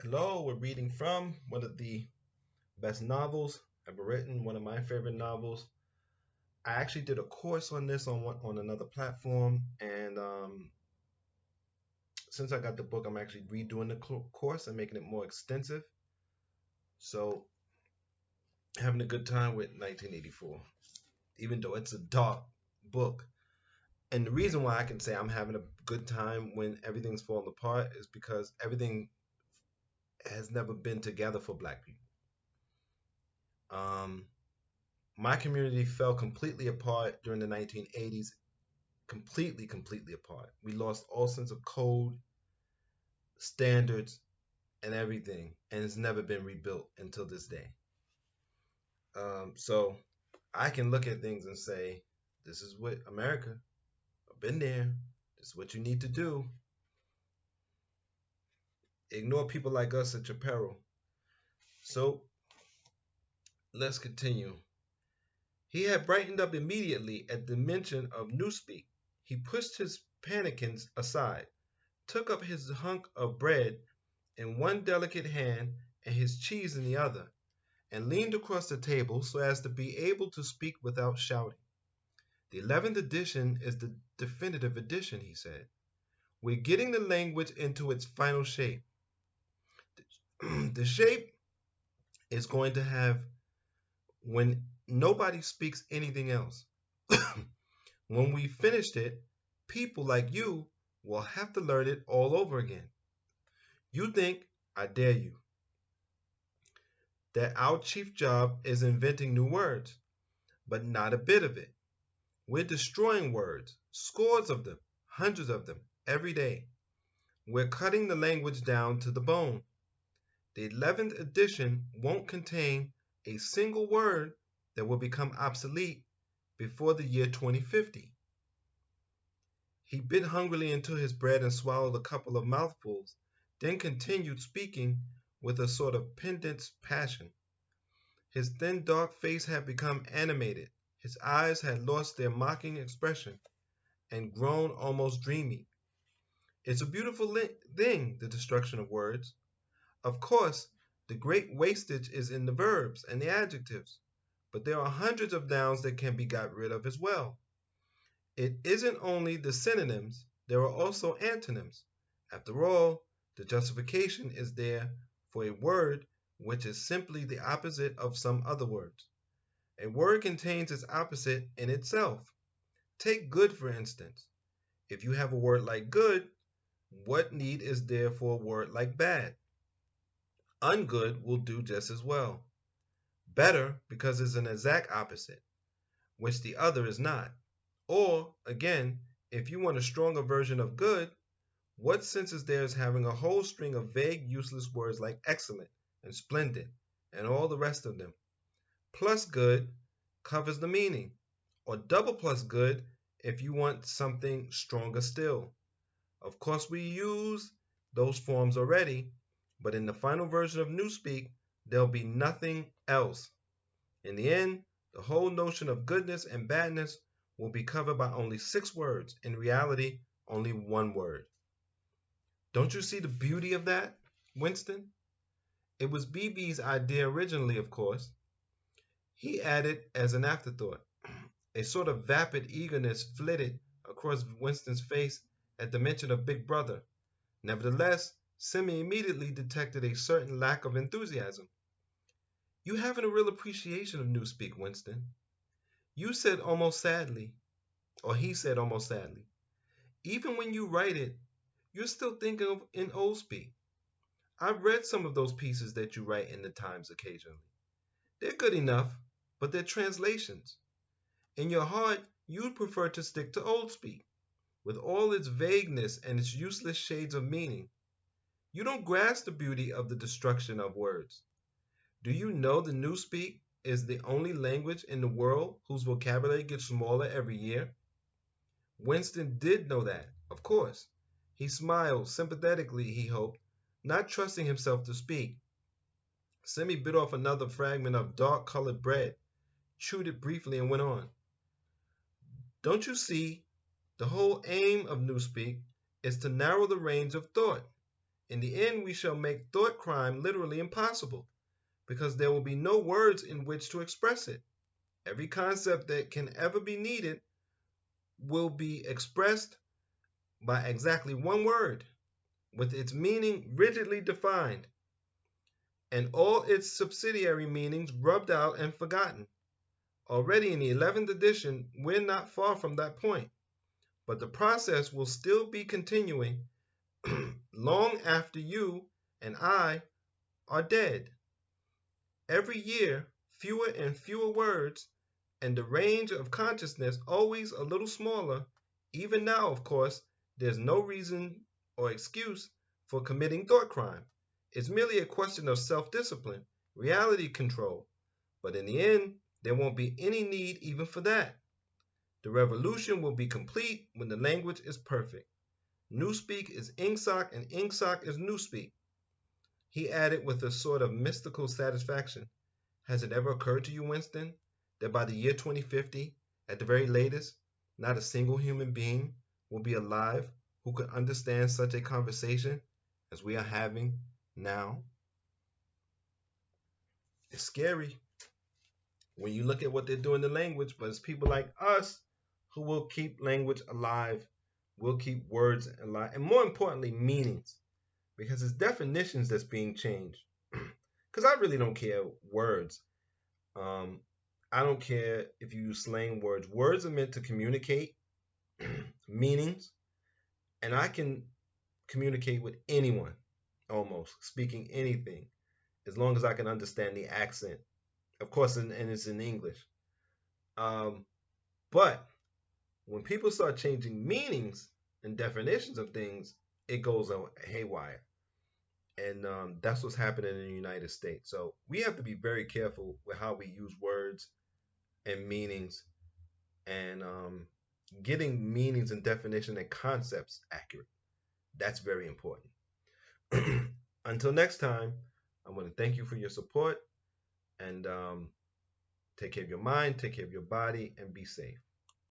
Hello, we're reading from one of the best novels ever written, one of my favorite novels. I actually did a course on this on another platform, and since I got the book, I'm actually redoing the course and making it more extensive. So, having a good time with 1984, even though it's a dark book. And the reason why I can say I'm having a good time when everything's falling apart is because everything has never been together for Black people. Um, my community fell completely apart during the 1980s, completely apart. We lost all sense of code, standards, and everything, and it's never been rebuilt until this day. So I can look at things and say, this is what America, I've been there, this is what you need to do. Ignore people like us at your peril. So let's continue. He had brightened up immediately at the mention of Newspeak. He pushed his pannikins aside, took up his hunk of bread in one delicate hand and his cheese in the other, and leaned across the table so as to be able to speak without shouting. The 11th edition is the definitive edition, he said. We're getting the language into its final shape. The shape is going to have when nobody speaks anything else. When we finished it, people like you will have to learn it all over again. You think, I dare you, that our chief job is inventing new words, but not a bit of it. We're destroying words, scores of them, hundreds of them, every day. We're cutting the language down to the bone. The 11th edition won't contain a single word that will become obsolete before the year 2050. He bit hungrily into his bread and swallowed a couple of mouthfuls, then continued speaking with a sort of pedant passion. His thin, dark face had become animated. His eyes had lost their mocking expression and grown almost dreamy. It's a beautiful thing, the destruction of words. Of course, the great wastage is in the verbs and the adjectives, but there are hundreds of nouns that can be got rid of as well. It isn't only the synonyms, there are also antonyms. After all, the justification is there for a word which is simply the opposite of some other words. A word contains its opposite in itself. Take good, for instance. If you have a word like good, what need is there for a word like bad? Ungood will do just as well. Better because it's an exact opposite, which the other is not. Or, again, if you want a stronger version of good, what sense is there in having a whole string of vague, useless words like excellent and splendid and all the rest of them? Plus good covers the meaning, or double plus good if you want something stronger still. Of course, we use those forms already, but in the final version of Newspeak, there'll be nothing else. In the end, the whole notion of goodness and badness will be covered by only 6 words, in reality, only 1 word. Don't you see the beauty of that, Winston? It was BB's idea originally, of course. He added as an afterthought. A sort of vapid eagerness flitted across Winston's face at the mention of Big Brother. Nevertheless, Simi immediately detected a certain lack of enthusiasm. You haven't a real appreciation of Newspeak, Winston. You said almost sadly, or he said almost sadly, even when you write it, you're still thinking of in old speak. I've read some of those pieces that you write in the Times occasionally. They're good enough, but they're translations. In your heart, you'd prefer to stick to old speak, with all its vagueness and its useless shades of meaning. You don't grasp the beauty of the destruction of words. Do you know the Newspeak is the only language in the world whose vocabulary gets smaller every year? Winston did know that, of course. He smiled sympathetically, he hoped, not trusting himself to speak. Simi bit off another fragment of dark-colored bread, chewed it briefly, and went on. Don't you see, the whole aim of Newspeak is to narrow the range of thought. In the end, we shall make thought crime literally impossible because there will be no words in which to express it. Every concept that can ever be needed will be expressed by exactly one word, with its meaning rigidly defined, and all its subsidiary meanings rubbed out and forgotten. Already in the 11th edition, we're not far from that point, but the process will still be continuing long after you and I are dead. Every year, fewer and fewer words, and the range of consciousness always a little smaller. Even now, of course, there's no reason or excuse for committing thought crime. It's merely a question of self discipline, reality control. But in the end, there won't be any need even for that. The revolution will be complete when the language is perfect. Newspeak is Ingsoc and Ingsoc is Newspeak. He added with a sort of mystical satisfaction. Has it ever occurred to you, Winston, that by the year 2050, at the very latest, not a single human being will be alive who could understand such a conversation as we are having now? It's scary when you look at what they're doing to language, but it's people like us who will keep language alive, will keep words alive, and more importantly, meanings, because it's definitions that's being changed. Because I really don't care words. Um, I don't care if you use slang words. Words are meant to communicate meanings, and I can communicate with anyone almost, speaking anything, as long as I can understand the accent. Of course, and it's in English. Um, but when people start changing meanings and definitions of things, it goes haywire. And that's what's happening in the United States. So we have to be very careful with how we use words and meanings and getting meanings and definition and concepts accurate. That's very important. Until next time, I want to thank you for your support and take care of your mind, take care of your body, and be safe.